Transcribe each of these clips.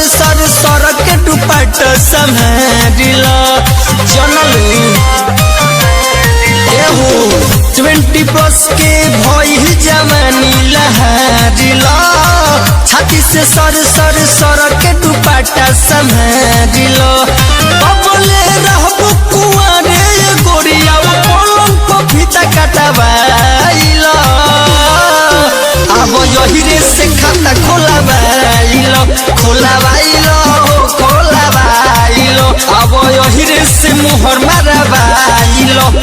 सर के दुपट्टा संभारिला जनलू 20+ के भइल जवानी लहरिला छाती से सर के दुपट्टा संभारिला बबले रहबू कुआरे गोरिया पलंग पर फीता कटवाइला अब यही से खाता खोलावाइलो अब यही से मुहर मारवाइलो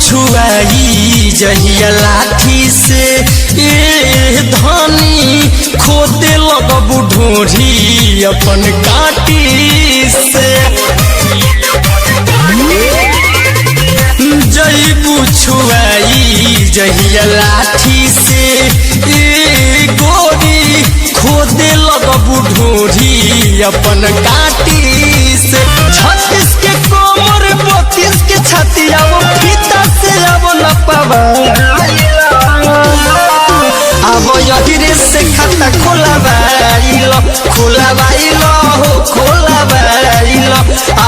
छुआई जहिया लाठी से धनी खोदे लगबू ढोरी अपन काटी से जईबू छुआई जहिया लाठी से गोरी खोदे लगबू ढोरी अपन काटी से 36 के कोमर 32 के छतिया अब यही से खाता खोलावाइलो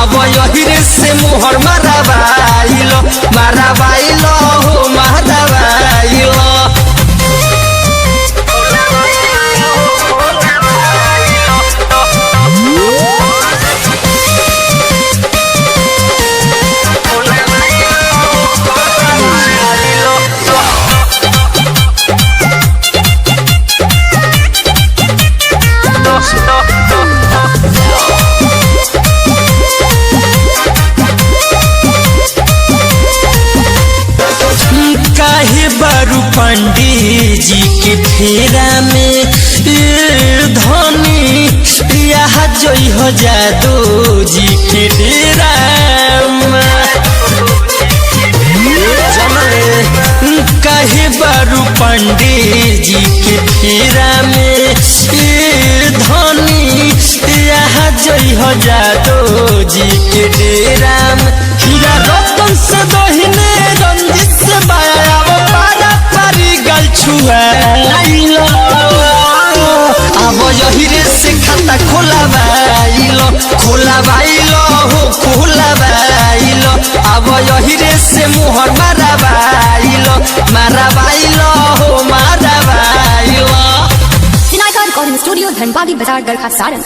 अब यही से मुहर मारवाइलो पंडित जी के फेरा में धनी यहाँ जोई हो जादू जी के डेरा कहे बारू पंडित जी के फेरा में धनी यहाँ जोई हो जादू जी के डेरा में हीरा रतन से दहिने रंजित से बाया अब यही से खाता खोलावाइलो अब यही से मुहर मारवाइलो स्टूडियो धनबाद बाजार गरखा सारन।